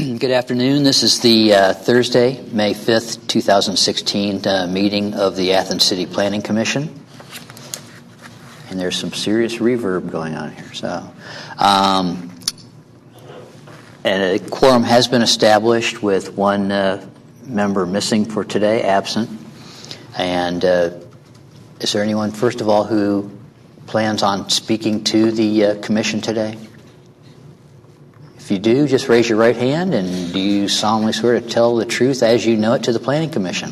Good afternoon. This is the Thursday, May 5th, 2016 meeting of the Athens City Planning Commission. And there's some serious reverb going on here. And a quorum has been established with one member missing for today, absent. And is there anyone, first of all, who plans on speaking to the commission today? If you do, just raise your right hand, and do you solemnly swear to tell the truth as you know it to the Planning Commission?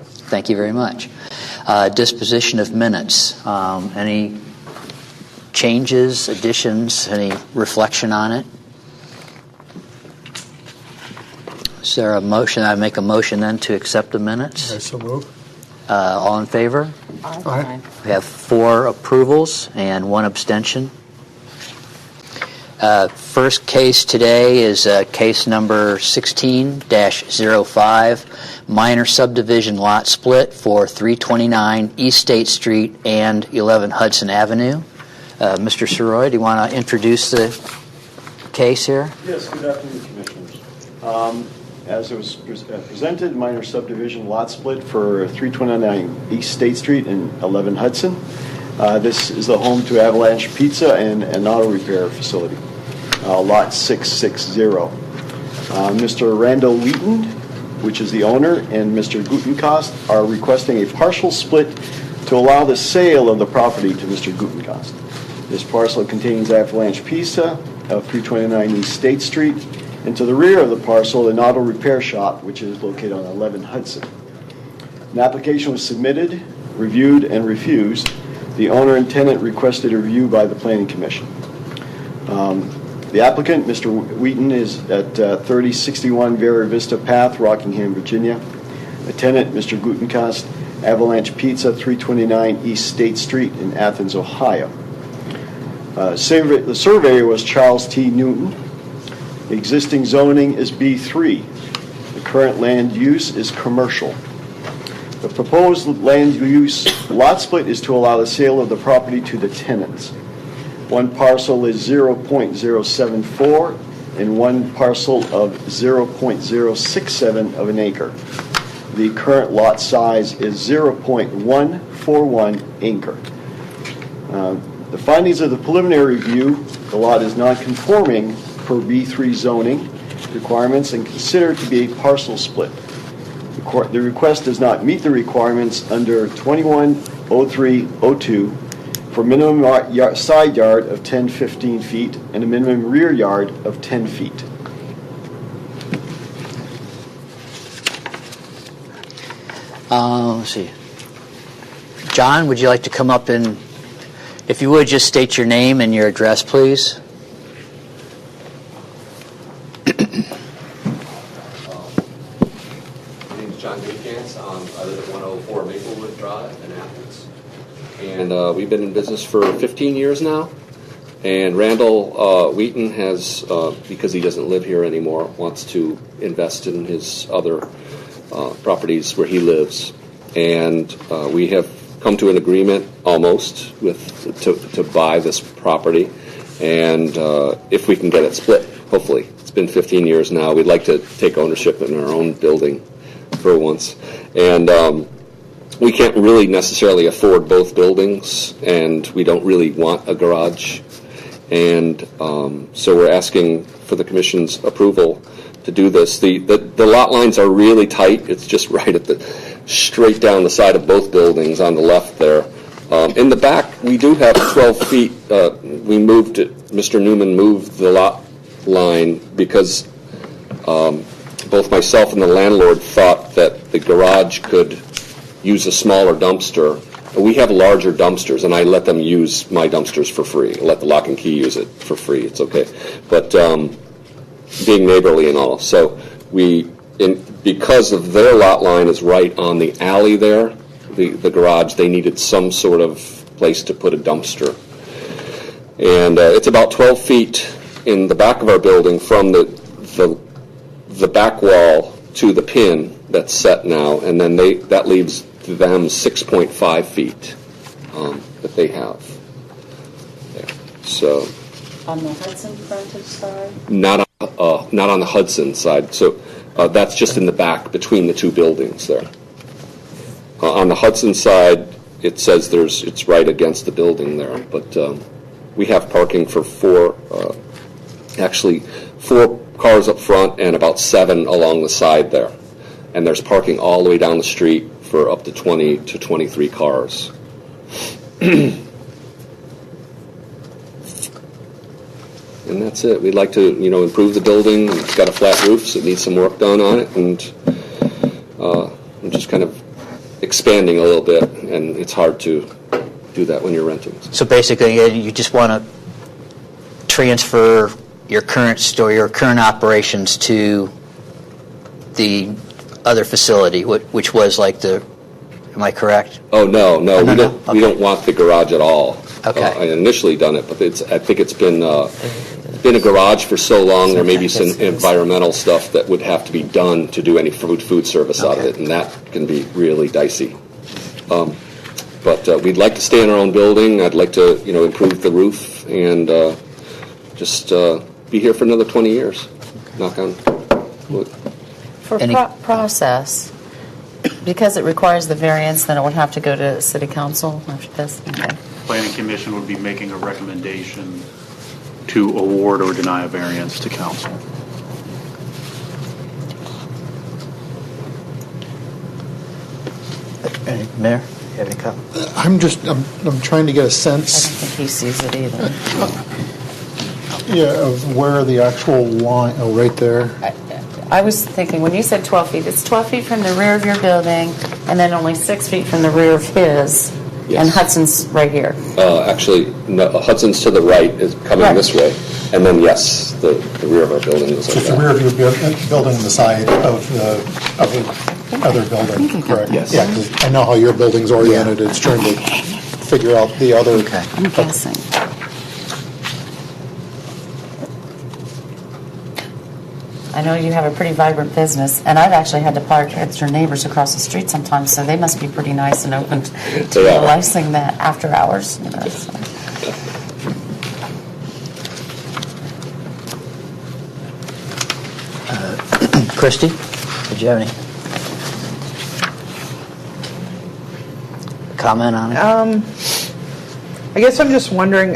Thank you very much. Disposition of minutes. Any changes, additions, any reflection on it? Is there a motion? I make a motion then to accept the minutes. I so move. All in favor? Aye. We have 4 approvals and 1 abstention. First case today is case number 16-05, minor subdivision lot split for 329 East State Street and 11 Hudson Avenue. Mr. Soroy, do you want to introduce the case here? Yes, good afternoon, Commissioners. As it was presented, minor subdivision lot split for 329 East State Street and 11 Hudson. This is the home to Avalanche Pizza and an auto repair facility. Lot 660. Mr. Randall Wheaton, which is the owner, and Mr. Gutenkost are requesting a partial split to allow the sale of the property to Mr. Gutenkost. This parcel contains Avalanche Pizza of 329 East State Street, and to the rear of the parcel, an auto repair shop, which is located on 11 Hudson. An application was submitted, reviewed, and refused. The owner and tenant requested a review by the Planning Commission. The applicant, Mr. Wheaton, is at 3061 Vera Vista Path, Rockingham, Virginia. The tenant, Mr. Gutenkost, Avalanche Pizza, 329 East State Street in Athens, Ohio. The surveyor was Charles T. Newton. The existing zoning is B3. The current land use is commercial. The proposed land use lot split is to allow the sale of the property to the tenants. One parcel is 0.074 and one parcel of 0.067 of an acre. The current lot size is 0.141 acre. The findings of the preliminary review: the lot is non-conforming per B3 zoning requirements and considered to be a parcel split. The request does not meet the requirements under 210302 for minimum side yard of 10-15 feet and a minimum rear yard of 10 feet. Let's see. John, would you like to come up and, if you would, just state your name and your address, please? My name is John Goodchance. I live at 104 Maplewood Drive in Athens. And we've been in business for 15 years now. And Randall Wheaton has, because he doesn't live here anymore, wants to invest in his other properties where he lives. And we have come to an agreement almost to buy this property. And if we can get it split, hopefully. It's been 15 years now. We'd like to take ownership in our own building for once. And we can't really necessarily afford both buildings, and we don't really want a garage. And so we're asking for the Commission's approval to do this. The lot lines are really tight. It's just right at straight down the side of both buildings on the left there. In the back, we do have 12 feet. We moved it. Mr. Newman moved the lot line because both myself and the landlord thought that the garage could use a smaller dumpster. We have larger dumpsters, and I let them use my dumpsters for free. I let the lock and key use it for free. It's okay. But being neighborly and all. So because of their lot line is right on the alley there, the garage, they needed some sort of place to put a dumpster. And it's about 12 feet in the back of our building from the back wall to the pin that's set now, and then that leaves them 6.5 feet that they have. There. So On the Hudson frontage side? not on not on the Hudson side. So that's just in the back between the two buildings there. On the Hudson side, it says it's right against the building there, but we have parking for four cars up front and about 7 along the side there. And there's parking all the way down the street for up to 20 to 23 cars. And that's it. We'd like to, improve the building. It's got a flat roof, so it needs some work done on it, and I'm just kind of expanding a little bit, and it's hard to do that when you're renting. So basically, you just want to transfer your current store, your current operations to the other facility, which was like am I correct? Oh, no, no. We don't want the garage at all. Okay. I initially done it, but I think it's been a garage for so long. There may be some environmental stuff that would have to be done to do any food service out of it, and that can be really dicey. But we'd like to stay in our own building. I'd like to, improve the roof and just be here for another 20 years. Knock on wood. For process, because it requires the variance, then it would have to go to City Council after this? Okay. Planning Commission would be making a recommendation to award or deny a variance to council. Mayor, you have any comment? I'm trying to get a I sense, don't think he sees it either. of where the actual line, right there. I was thinking, when you said 12 feet, it's 12 feet from the rear of your building, and then only 6 feet from the rear of his, Yes. and Hudson's right here. Actually, no, Hudson's to the right is coming Right. this way, and then yes, the rear of our building is So like it's the that. rear of your building, the side of the other building, correct? Yes. Yeah, 'cause I know how your building's oriented. It's trying to figure out the other. Okay. I'm guessing. I know you have a pretty vibrant business, and I've actually had to park at your neighbors across the street sometimes, so they must be pretty nice and open to They are. realizing that after hours. So. Christy, did you have any comment on it? I guess I'm just wondering,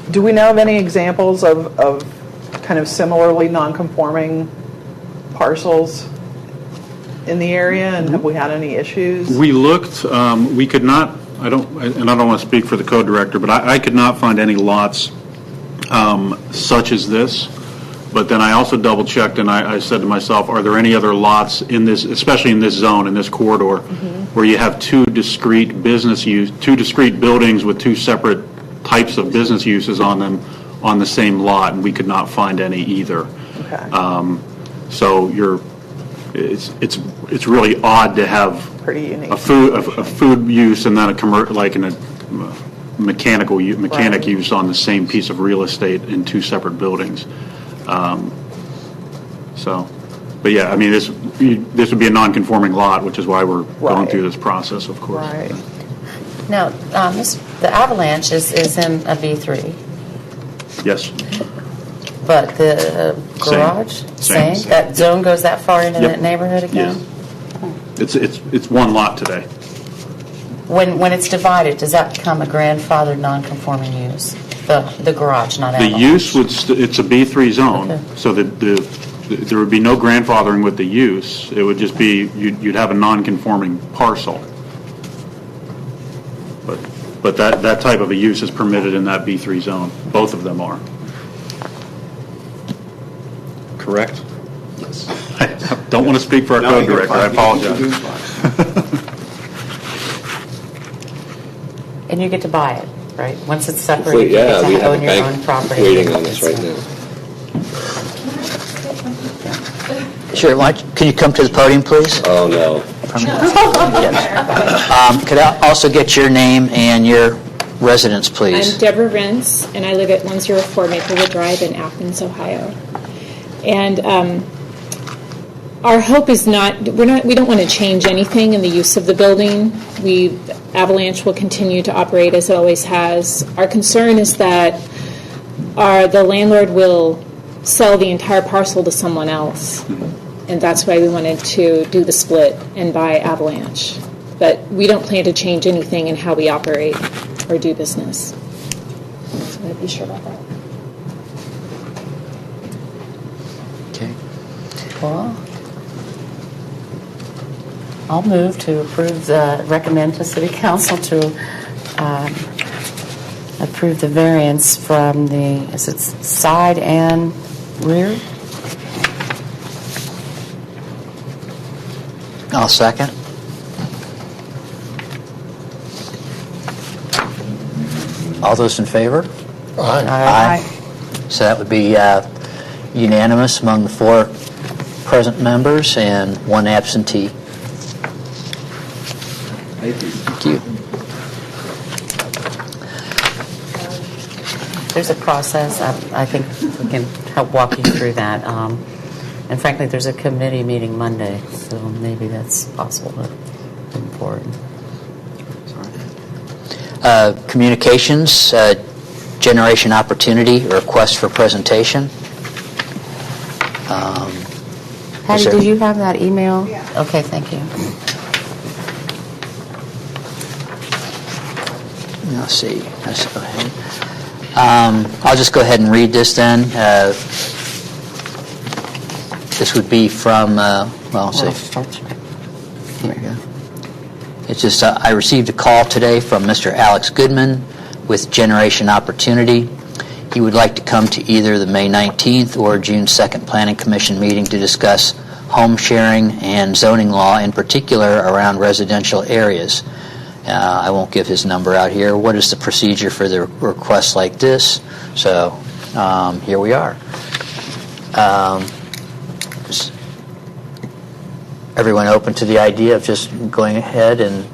do we know of any examples of kind of similarly non-conforming parcels in the area, and have we had any issues? We looked, we could not, I don't want to speak for the code director, but I could not find any lots such as this. But then I also double checked, and I said to myself, are there any other lots in this, especially in this zone, in this corridor, where you have two discrete buildings with two separate types of business uses on them on the same lot, and we could not find any either. Okay. So it's really odd to have Pretty unique. a food use and then mechanic Right. use on the same piece of real estate in two separate buildings. But yeah, I mean, this would be a non-conforming lot, which is why we're going Right. through this process, of course. Right. Now, the Avalanche is in a B3, Yes. but the garage, Same. That zone goes that far into Yep. that neighborhood again? It's one lot today. When it's divided, does that become a grandfathered non-conforming use? The garage, not The Avalanche? use it's a B3 zone, Okay. so there would be no grandfathering with the use. It would just be, you'd have a non-conforming parcel. But that type of a use is permitted in that B3 zone. Both of them are. Correct? I don't want to speak for our code director, I apologize. And you get to buy it, right? Once it's separated, you Yeah, we get to have a own your own bank property. waiting on us right now. Sure. Can you come to the podium, please? Oh, no. Yes. Could I also get your name and your residence, please? I'm Deborah Rentz, and I live at 104 Maplewood Drive in Athens, Ohio. And our hope is we don't want to change anything in the use of the building. Avalanche will continue to operate as it always has. Our concern is that the landlord will sell the entire parcel to someone else. And that's why we wanted to do the split and buy Avalanche. But we don't plan to change anything in how we operate or do business. So I'd be sure about that. Okay. Well, I'll move to recommend to City Council to approve the variance from is it side and rear? I'll second. All those in favor? Aye. So that would be unanimous among the 4 present members and 1 absentee. Thank you. There's a process. I think we can help walk you through that. And frankly, there's a committee meeting Monday, so maybe that's possible to move forward. Communications, generation opportunity, request for presentation. Patty, there- did you have that email? Yeah. Okay, thank you. Let's see. Let's go ahead. I'll just go ahead and read this then. This would be from, let's see. Here we go. It's just, I received a call today from Mr. Alex Goodman with Generation Opportunity. He would like to come to either the May 19th or June 2nd Planning Commission meeting to discuss home sharing and zoning law, in particular around residential areas. I won't give his number out here. What is the procedure for the requests like this? So here we are. Everyone open to the idea of just going ahead and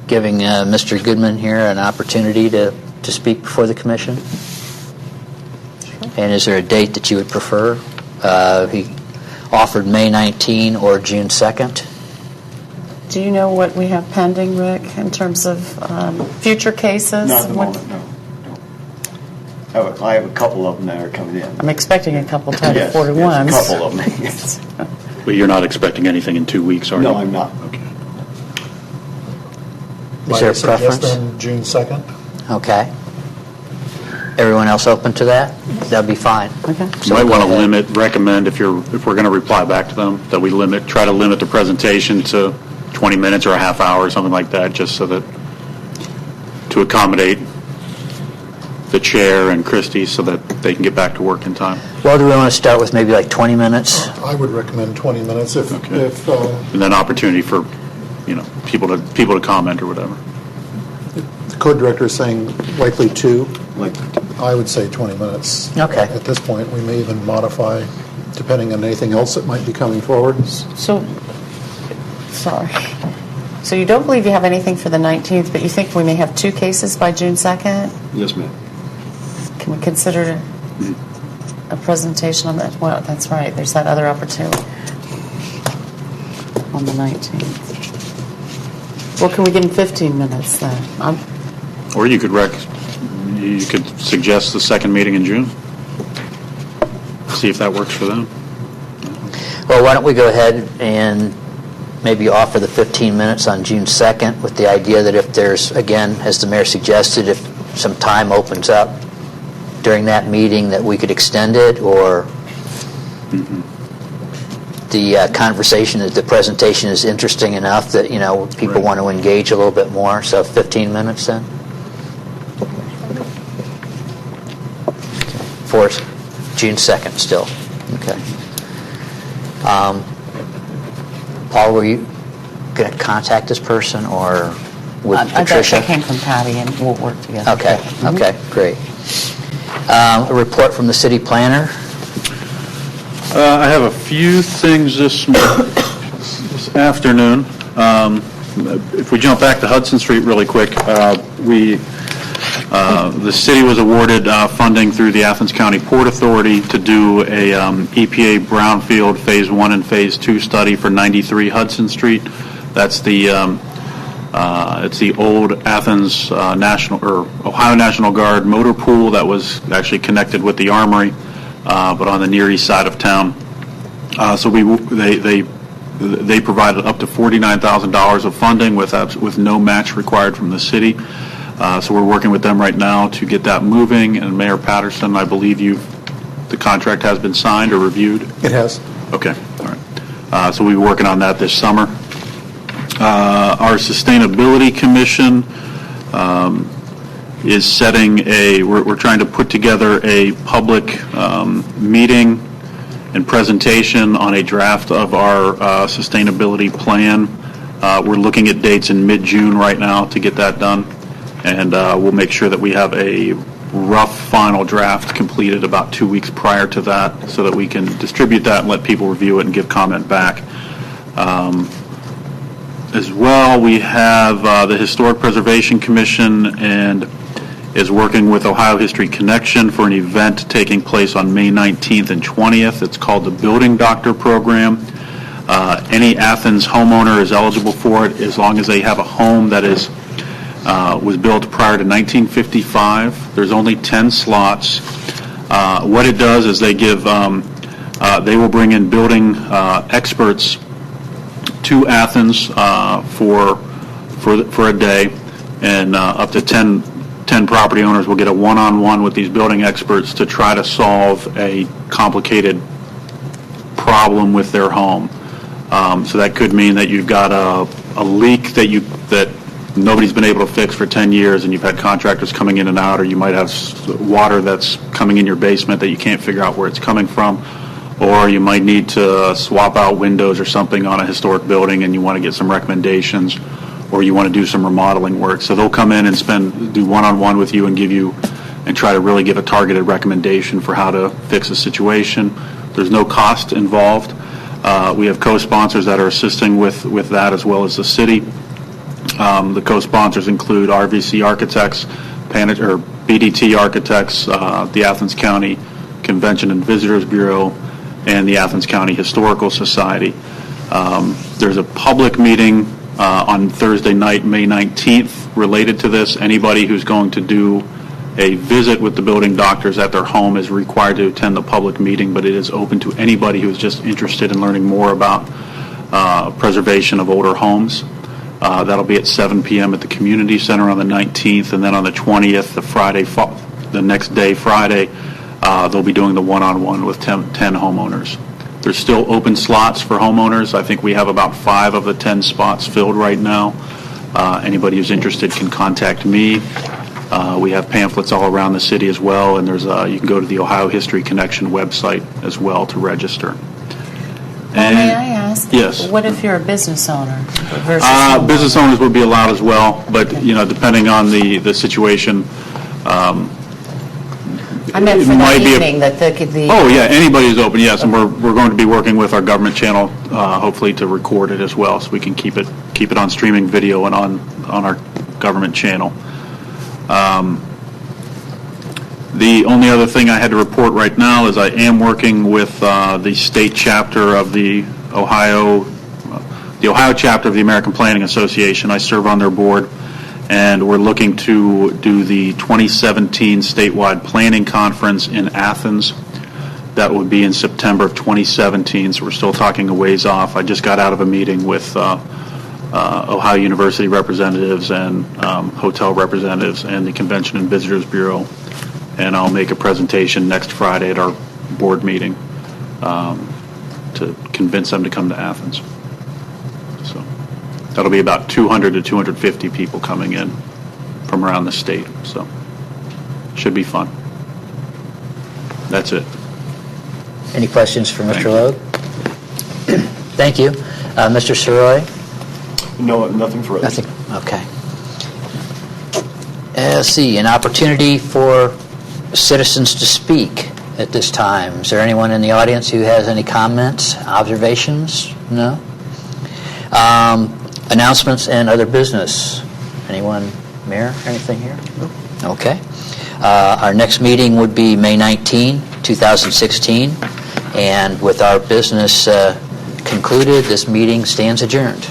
giving Mr. Goodman here an opportunity to speak before the commission? Sure. And is there a date that you would prefer? He offered May 19 or June 2nd. Do you know what we have pending, Rick, in terms of future cases? Not at the moment, no. I have a couple of them that are coming in. I'm expecting a couple Title Yes, 41s. yes, a couple of them, yes. But you're not expecting anything in 2 weeks, are you? No, I'm not. Okay. Is there a Might I suggest preference? then June 2nd? Okay. Everyone else open to that? That'd be fine. Okay. You might want to ahead. recommend if we're going to reply back to them, that we try to limit the presentation to 20 minutes or a half hour or something like that, just so that, to accommodate the chair and Christie so that they can get back to work in time. Well, do we want to start with maybe like 20 minutes? I would recommend 20 minutes if And then opportunity for, people to comment or whatever. the code director is saying likely 2. Like, I would say 20 minutes. Okay. At this point, we may even modify, depending on anything else that might be coming forward. So you don't believe you have anything for the 19th, but you think we may have 2 cases by June 2nd? yes, ma'am. Can we consider a presentation on that? Well, that's right. There's that other opportunity on the 19th. Well, can we give them 15 minutes then? Or you could suggest the second meeting in June. See if that works for them. Well, why don't we go ahead and maybe offer the 15 minutes on June 2nd with the idea that if there's, again, as the mayor suggested, if some time opens up during that meeting that we could extend it, or the conversation, the presentation is interesting enough that, people Right. want to engage a little bit more. So 15 minutes then? For June 2nd still. Okay. Paul, were you going to contact this person, or with Patricia? That came from Patty, and we'll work together. Okay, great. A report from the city planner. I have a few things this afternoon. If we jump back to Hudson Street really quick, the city was awarded funding through the Athens County Port Authority to do a EPA Brownfield Phase 1 and Phase 2 study for 93 Hudson Street. That's it's the old Athens Ohio National Guard motor pool that was actually connected with the armory. but on the near east side of town. So they provided up to $49,000 of funding with no match required from the city. So we're working with them right now to get that moving. And Mayor Patterson, I believe the contract has been signed or reviewed. It has. Okay, all right. So we'll be working on that this summer. Our Sustainability Commission is setting we're trying to put together a public meeting and presentation on a draft of our sustainability plan. We're looking at dates in mid-June right now to get that done, and we'll make sure that we have a rough final draft completed about 2 weeks prior to that so that we can distribute that and let people review it and give comment back. As well, we have the Historic Preservation Commission and is working with Ohio History Connection for an event taking place on May 19th and 20th. It's called the Building Doctor Program. Any Athens homeowner is eligible for it as long as they have a home that was built prior to 1955. There's only 10 slots. What it does is they will bring in building experts to Athens for a day, and up to 10 property owners will get a one-on-one with these building experts to try to solve a complicated problem with their home. So that could mean that you've got a leak that nobody's been able to fix for 10 years, and you've had contractors coming in and out, or you might have water that's coming in your basement that you can't figure out where it's coming from, or you might need to swap out windows or something on a historic building and you want to get some recommendations, or you want to do some remodeling work. So they'll come in and do one-on-one with you and try to really give a targeted recommendation for how to fix a situation. There's no cost involved. We have co-sponsors that are assisting with that, as well as the city. The co-sponsors include RVC Architects, BDT Architects, the Athens County Convention and Visitors Bureau, and the Athens County Historical Society. There's a public meeting on Thursday night, May 19th, related to this. Anybody who's going to do a visit with the building doctors at their home is required to attend the public meeting, but it is open to anybody who's just interested in learning more about preservation of older homes. That'll be at 7 p.m. at the Community Center on the 19th, and then on the 20th, the next day, Friday, they'll be doing the one-on-one with 10 homeowners. There's still open slots for homeowners. I think we have about 5 of the 10 spots filled right now. Anybody who's interested can contact me. We have pamphlets all around the city as well, and you can go to the Ohio History Connection website as well to register. Well, may I ask? Yes. What if you're a business owner versus business owners would be allowed as well, but depending on the situation. I meant for that evening that there could be. Oh yeah, anybody is open. Yes, and we're going to be working with our government channel, hopefully to record it as well, so we can keep it on streaming video and on our government channel. The only other thing I had to report right now is I am working with the state chapter of the Ohio chapter of the American Planning Association. I serve on their board, and we're looking to do the 2017 statewide planning conference in Athens. That would be in September of 2017, so we're still talking a ways off. I just got out of a meeting with Ohio University representatives and hotel representatives and the Convention and Visitors Bureau, and I'll make a presentation next Friday at our board meeting to convince them to come to Athens. So that'll be about 200 to 250 people coming in from around the state, so should be fun. That's it. Any questions for Mr. Logue? Thank you. Mr. Saroy? No, nothing for us. Nothing. Okay. Let's see, an opportunity for citizens to speak at this time. Is there anyone in the audience who has any comments, observations? No? Announcements and other business. Anyone, Mayor, anything here? No. Okay. Our next meeting would be May 19, 2016. And with our business concluded, this meeting stands adjourned.